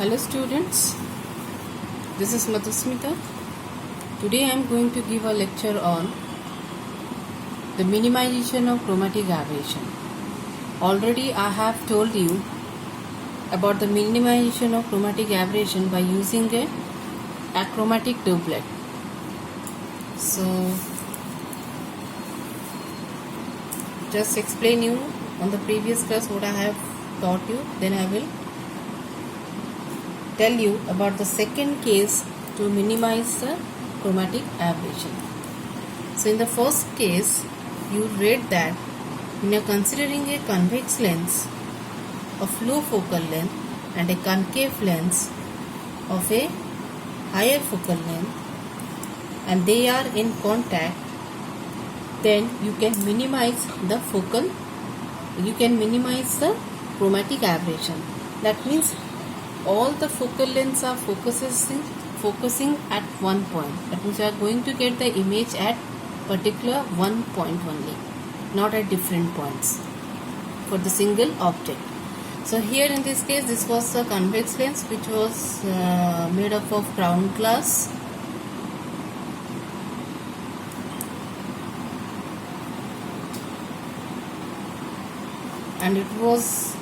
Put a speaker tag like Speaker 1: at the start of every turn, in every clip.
Speaker 1: Hello students, this is Madhusmita. Today I am going to give a lecture on the minimization of chromatic aberration. Already I have told you about the minimization of chromatic aberration by using a achromatic doublet. So just explain you on the previous class what I have taught you, then I will tell you about the second case to minimize the chromatic aberration. So in the first case, you read that when you are considering a convex lens of low focal length and a concave lens of a higher focal length and they are in contact, then you can minimize the chromatic aberration. That means all the focal lengths are focusing at one point. That means you are going to get the image at particular one point only, not at different points for the single object. So here in this case, this was a convex lens which was made up of crown glass. And it was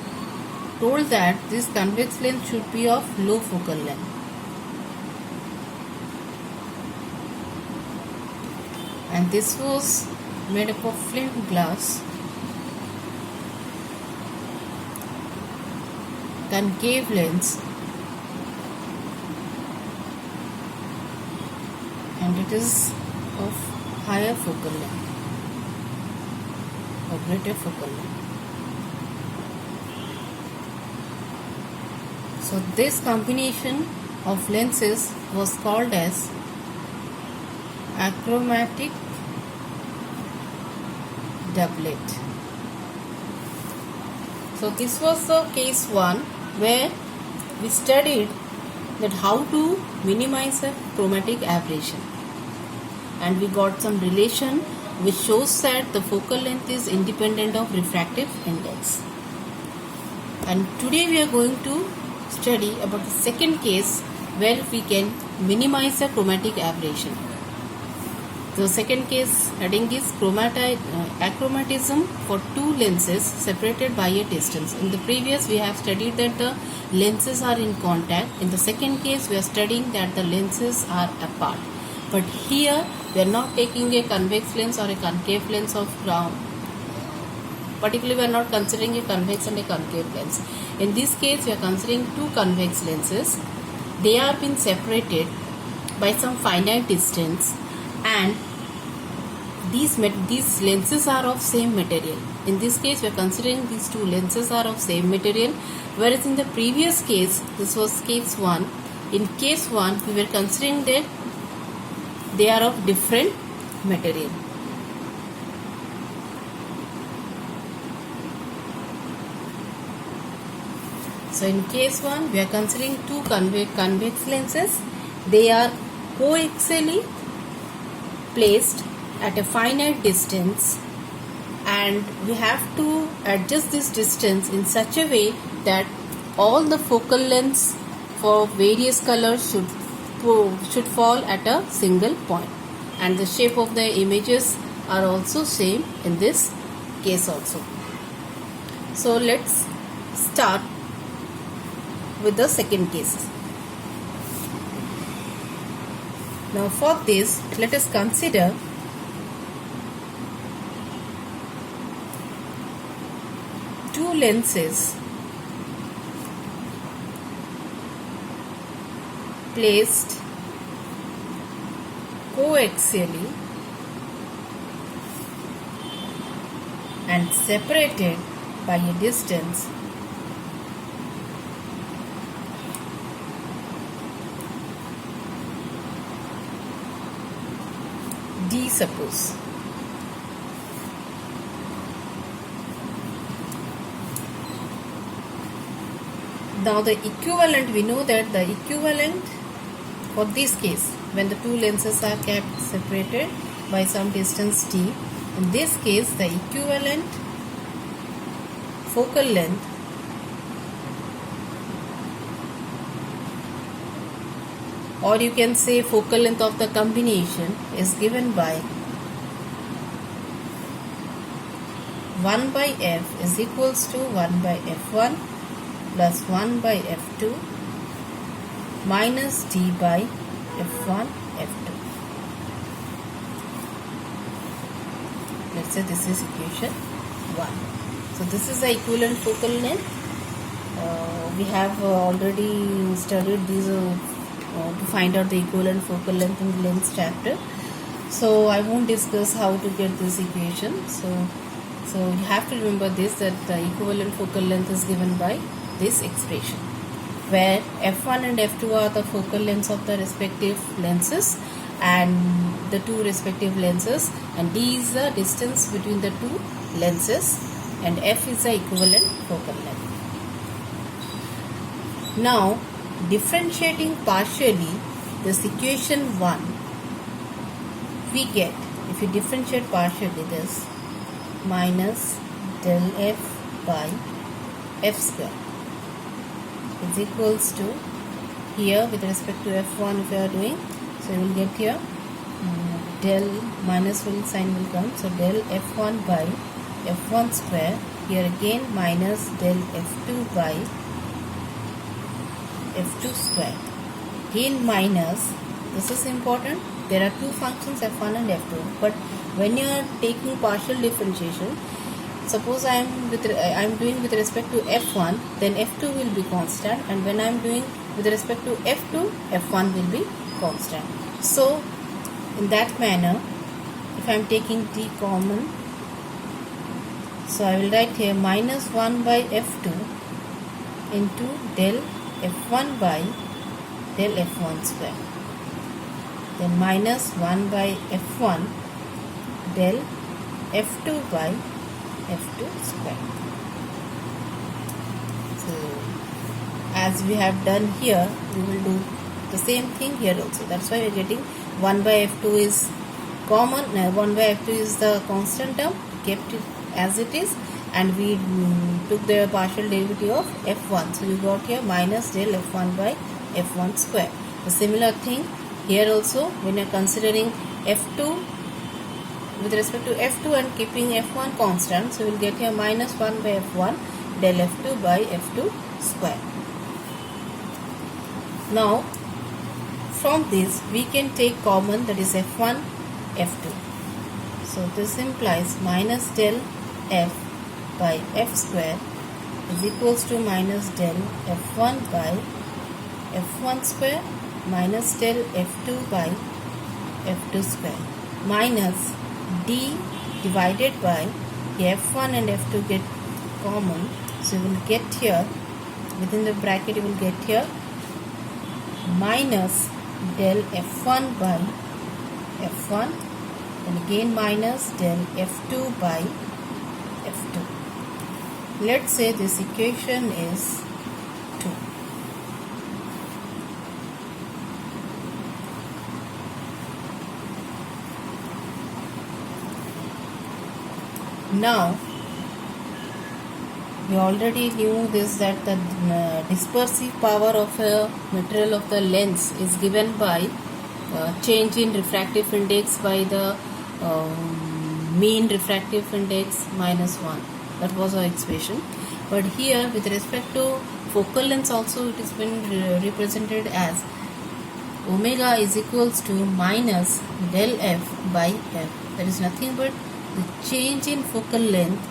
Speaker 1: told that this convex lens should be of low focal length. And this was made up of flint glass, concave lens, and it is of higher focal length or greater focal length. So this combination of lenses was called as achromatic doublet. So this was the case 1 where we studied that how to minimize a chromatic aberration, and we got some relation which shows that the focal length is independent of refractive index. And today we are going to study about the second case where we can minimize the chromatic aberration. The second case heading is achromatism for two lenses separated by a distance. In the previous we have studied that the lenses are in contact. In the second case we are studying that the lenses are apart. But here we are not taking a convex lens or a concave lens of crown. Particularly we are not considering a convex and a concave lens. In this case we are considering two convex lenses. They are being separated by some finite distance, and these lenses are of same material. In this case we are considering these two lenses are of same material, whereas in the previous case, this was case 1. In case 1 we were considering that they are of different material. So in case 1 we are considering two convex lenses. They are coaxially placed at a finite distance, and we have to adjust this distance in such a way that all the focal lengths for various colors should fall at a single point, and the shape of the images are also same in this case also. So let's start with the second case. Now for this, let us consider two lenses placed coaxially and separated by a distance d, suppose. Now the equivalent, we know that the equivalent for this case, when the two lenses are kept separated by some distance d, in this case the equivalent focal length or you can say focal length of the combination is given by 1 by f is equals to 1 by f1 plus 1 by f2 minus d by f1 f2. Let's say this is equation 1. So this is the equivalent focal length. We have already studied these to find out the equivalent focal length in the length chapter. So I won't discuss how to get this equation. So you have to remember this, that the equivalent focal length is given by this expression, where f1 and f2 are the focal lengths of the respective lenses and the two respective lenses, and d is the distance between the two lenses, and f is the equivalent focal length. Now differentiating partially this equation 1, we get, if you differentiate partially, this minus del f by f square is equals to, here with respect to f1 if you are doing, so you will get here del minus sign will come, so del f1 by f1 square, here again minus del f2 by f2 square, again minus, this is important, there are two functions f1 and f2, but when you are taking partial differentiation, suppose I am doing with respect to f1, then f2 will be constant, and when I am doing with respect to f2, f1 will be constant. So in that manner, if I am taking d common, so I will write here minus 1 by f2 into del f1 by del f1 square, then minus 1 by f1 del f2 by f2 square. So as we have done here, we will do the same thing here also. That's why we are getting 1 by f2 is common, 1 by f2 is the constant term, kept it as it is, and we took the partial derivative of f1. So we got here minus del f1 by f1 square. The similar thing here also, when you are considering f2 with respect to f2 and keeping f1 constant, so we will get here minus 1 by f1 del f2 by f2 square. Now from this we can take common, that is f1 f2. So this implies minus del f by f square is equals to minus del f1 by f1 square minus del f2 by f2 square minus d divided by f1 and f2 get common, so you will get here within the bracket, you will get here minus del f1 by f1 and again minus del f2 by f2. Let's say this equation is 2. Now we already knew this, that the dispersive power of a material of the lens is given by change in refractive index by the mean refractive index minus 1. That was our expression. But here with respect to focal length also, it has been represented as omega is equals to minus del f by f. That is nothing but the change in focal length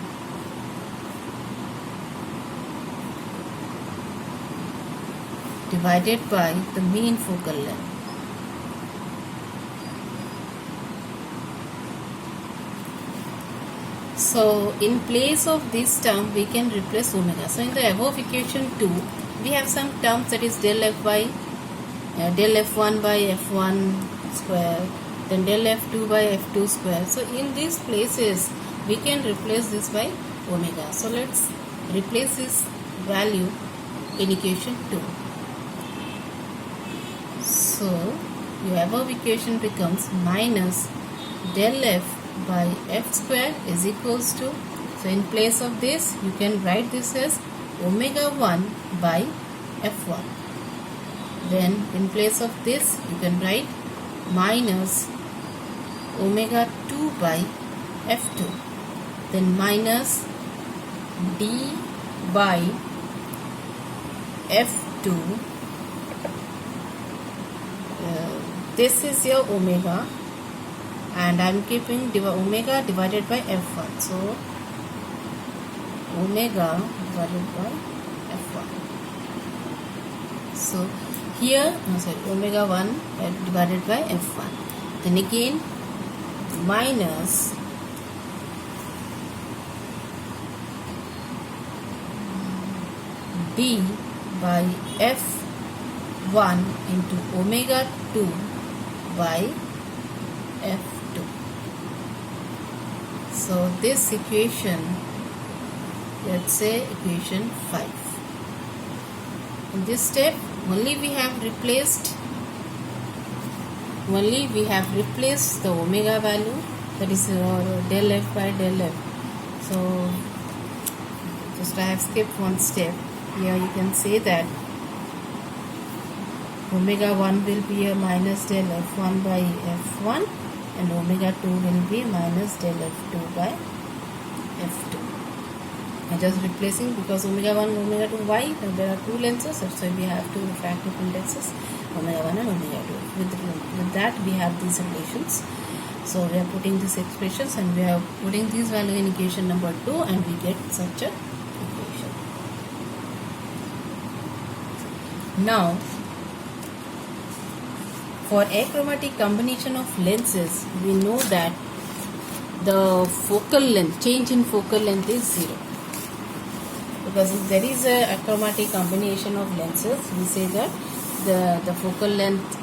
Speaker 1: divided by the mean focal length. So in place of this term we can replace omega. So in the above equation 2 we have some terms, that is del f by del f1 by f1 square, then del f2 by f2 square. So in these places we can replace this by omega. So let's replace this value in equation 2. So your above equation becomes minus del f by f square is equals to, so in place of this you can write this as omega 1 by f1. then in place of this you can write minus omega 2 by f2, then minus d by f2. This is your omega, and I am keeping omega divided by f1. So omega divided by f1. So here, omega 1 divided by f1. Then again minus d by f1 into omega 2 by f2. So this equation, let's say equation 5. In this step only we have replaced the omega value, that is del f by del f. So just I have skipped one step. Here you can say that omega 1 will be a minus del f1 by f1, and omega 2 will be minus del f2 by f2. I'm just replacing, because omega 1 and omega 2, why? There are two lenses, so we have two refractive indexes, omega 1 and omega 2. With that we have these relations. So we are putting these expressions and we are putting these value in equation number 2, and we get such a equation. Now for achromatic combination of lenses, we know that the focal length, change in focal length is 0. Because if there is a achromatic combination of lenses, we say that the focal length,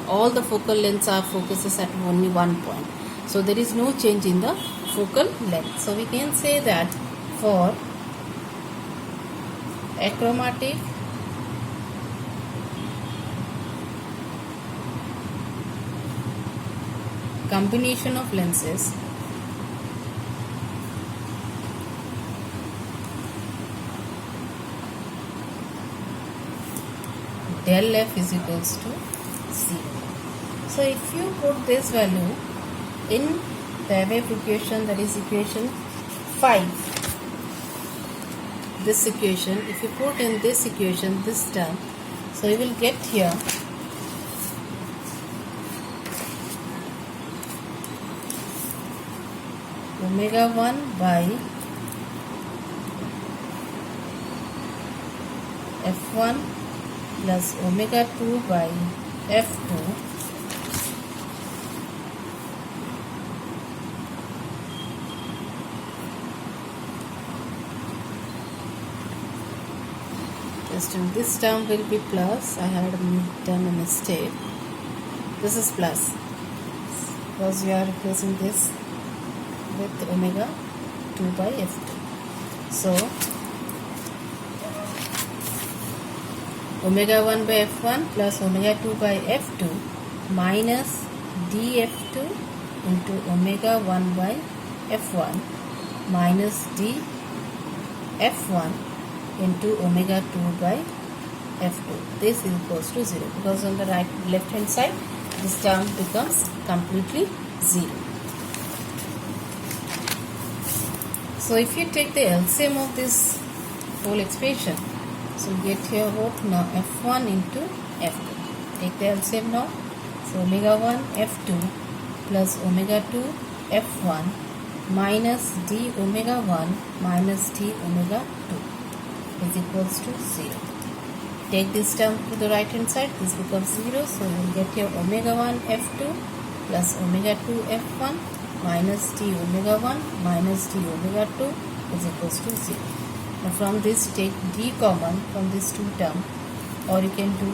Speaker 1: all the focal lengths are focuses at only one point. So there is no change in the focal length. So we can say that for achromatic combination of lenses, del f is equals to 0. So if you put this value in the above equation, that is equation 5, this equation, if you put in this equation this term, so you will get here omega 1 by f1 plus omega 2 by f2 this term will be plus. I had done a mistake. This is plus because we are replacing this with omega 2 by f2. So omega 1 by f1 plus omega 2 by f2 minus df2 into omega 1 by f1 minus df1 into omega 2 by f2. This is equals to 0, because on the left hand side this term becomes completely 0. So if you take the LCM of this whole expression, so you get here what now? f1 into f2. Take the LCM now. So omega 1 f2 plus omega 2 f1 minus d omega 1 minus d omega 2 is equals to 0. Take this term to the right hand side, this becomes 0. So you will get here omega 1 f2 plus omega 2 f1 minus d omega 1 minus d omega 2 is equals to 0. Now from this take d common from these two terms, or you can do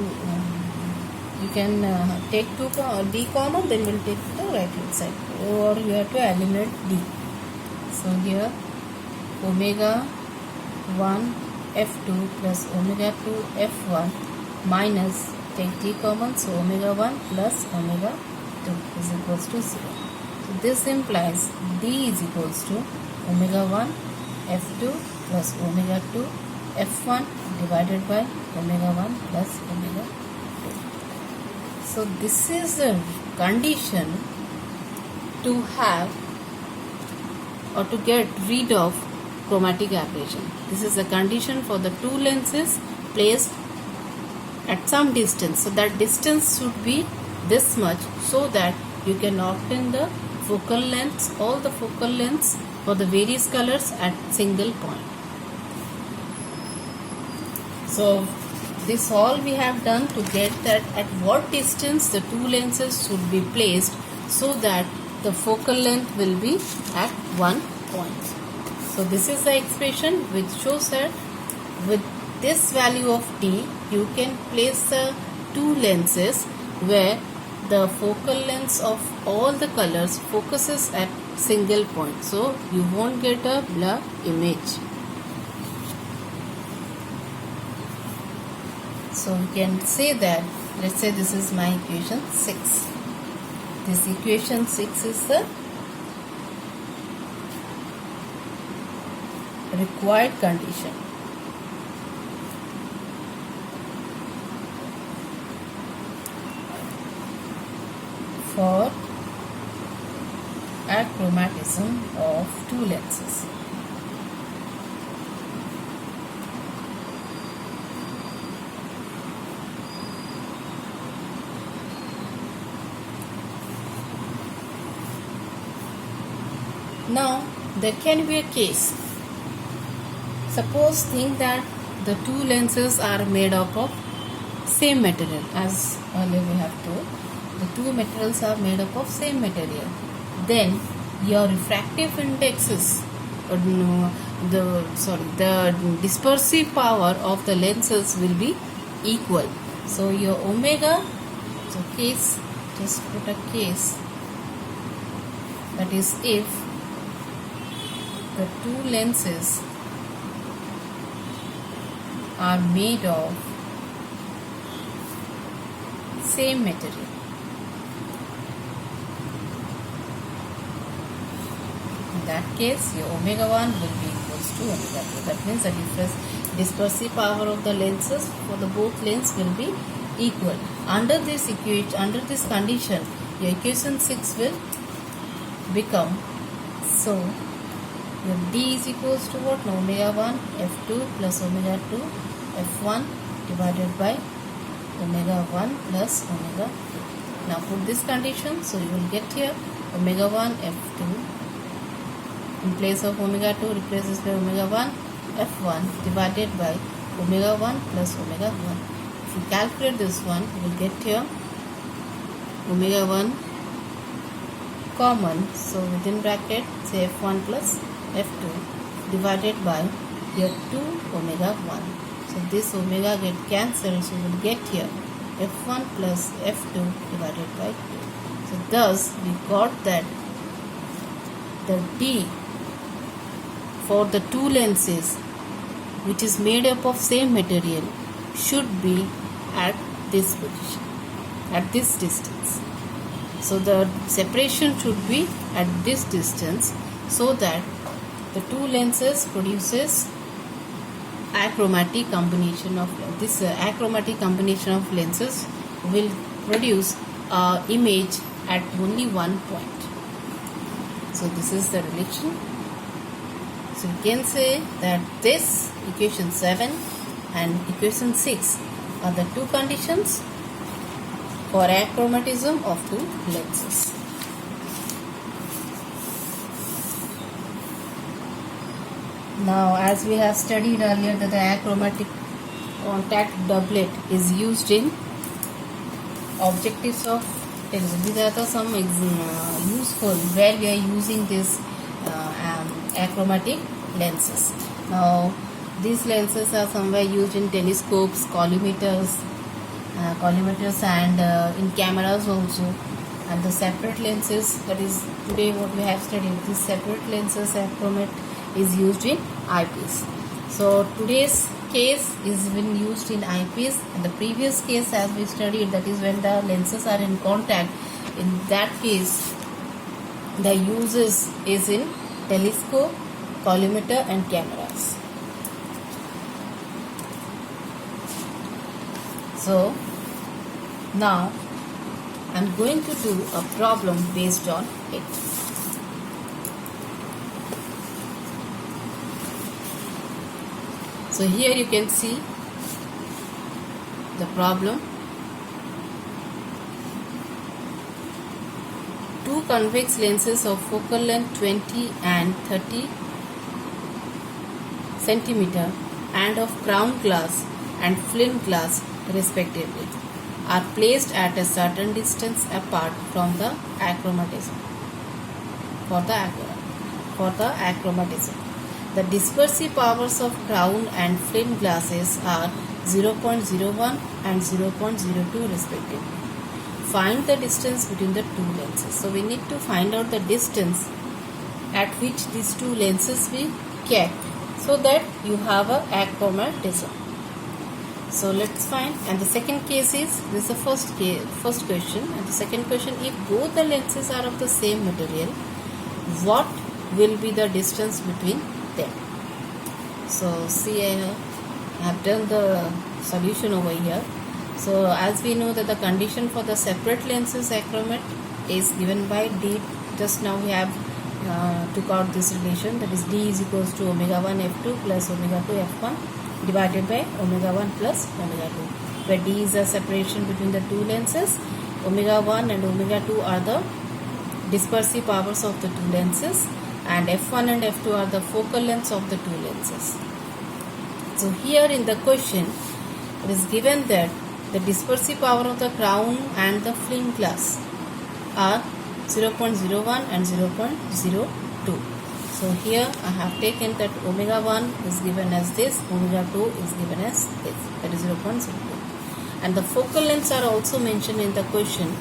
Speaker 1: take d common, then we'll take the right hand side, or you have to eliminate d. So here omega 1 f2 plus omega 2 f1 minus, take d common, so omega 1 plus omega 2 is equals to 0. So this implies d is equals to omega 1 f2 plus omega 2 f1 divided by omega 1 plus omega 2. So this is the condition to have or to get rid of chromatic aberration. This is a condition for the two lenses placed at some distance. So that distance should be this much, so that you can obtain the focal lengths, all the focal lengths for the various colors at single point. So this all we have done to get that at what distance the two lenses should be placed, so that the focal length will be at one point. So this is the expression which shows that with this value of t, you can place the two lenses where the focal lengths of all the colors focuses at single point. So you won't get a blur image. So we can say that, let's say this is my equation 6. This equation 6 is the required condition for achromatism of two lenses. Now there can be a case. Suppose think that the two lenses are made up of same material, as earlier we have told. The two materials are made up of same material. Then your refractive indexes, the dispersive power of the lenses will be equal. So your omega, so case, just put a case, that is if the two lenses are made of same material. In that case, your omega 1 will be equals to omega 2. That means the dispersive power of the lenses for the both lens will be equal. Under this equation, under this condition, your equation 6 will become, so your d is equals to what? Omega 1 f2 plus omega 2 f1 divided by omega 1 plus omega 2. Now put this condition, so you will get here omega 1 f2 in place of omega 2 replaces by omega 1 f1 divided by omega 1 plus omega 1. If you calculate this one, you will get here omega 1 common, so within bracket say f1 plus f2 divided by your 2 omega 1. So this omega get cancelled, so you will get here f1 plus f2 divided by 2. So thus we got that the d for the two lenses which is made up of same material should be at this position, at this distance. So the separation should be at this distance, so that the two lenses produces achromatic combination of this achromatic combination of lenses will produce image at only one point. So this is the relation. So we can say that this equation 7 and equation 6 are the two conditions for achromatism of two lenses. Now, as we have studied earlier that the achromatic contact doublet is used in objectives of television. These are some useful where we are using this achromatic lenses. Now, these lenses are somewhere used in telescopes, collimators and in cameras also. And the separate lenses, that is today what we have studied, these separate lenses achromat is used in eyepiece. So today's case is been used in eyepiece, and the previous case as we studied, that is when the lenses are in contact, in that case the uses is in telescope, collimator and cameras. So now I'm going to do a problem based on it. So here you can see the problem. Two convex lenses of focal length 20 and 30 centimeter and of crown glass and flint glass respectively are placed at a certain distance apart from the achromatism. For the achromatism, the dispersive powers of crown and flint glasses are 0.01 and 0.02 respectively. Find the distance between the two lenses. So we need to find out the distance at which these two lenses will kept, so that you have a achromatism. So let's find. And the second case is, this is the first question, and the second question, if both the lenses are of the same material, what will be the distance between them? So see, I have done the solution over here. So as we know that the condition for the separate lenses achromat is given by D. Just now we have took out this relation, that is D is equals to omega 1 F2 plus omega 2 F1 divided by omega 1 plus omega 2, where D is the separation between the two lenses. Omega 1 and omega 2 are the dispersive powers of the two lenses, and F1 and F2 are the focal lengths of the two lenses. So here in the question it is given that the dispersive power of the crown and the flint glass are 0.01 and 0.02. So here I have taken that omega 1 is given as this, omega 2 is given as this, that is 0.02. And the focal lengths are also mentioned in the question,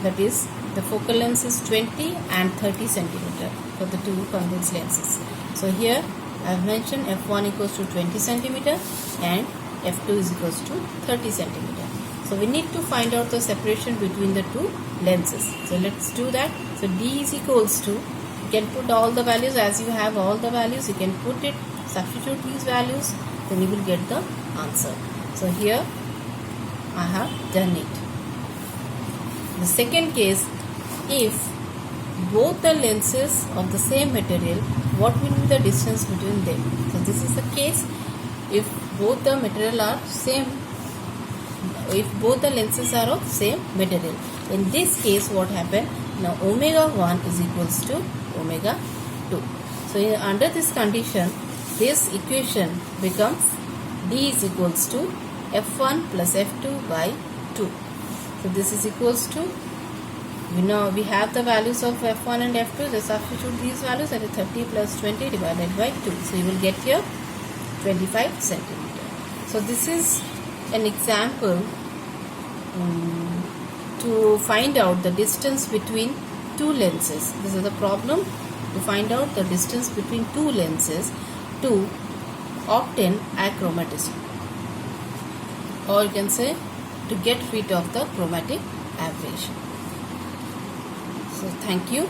Speaker 1: that is the focal length is 20 and 30 centimeter for the two convex lenses. So here I have mentioned F1 equals to 20 centimeter and F2 is equals to 30 centimeter. So we need to find out the separation between the two lenses. So let's do that. So D is equals to, you can put all the values, as you have all the values, you can put it, substitute these values, then you will get the answer. So here I have done it. The second case, if both the lenses of the same material, what will be the distance between them? So this is the case if both the material are same, if both the lenses are of same material. In this case what happened, now omega 1 is equals to omega 2. So under this condition, this equation becomes D is equals to F1 plus F2 by 2. So this is equals to, we have the values of F1 and F2, so substitute these values, that is 30 plus 20 divided by 2. So you will get here 25 centimeter. So this is an example to find out the distance between two lenses. This is the problem, to find out the distance between two lenses to obtain achromatism, or you can say to get rid of the chromatic aberration. So thank you.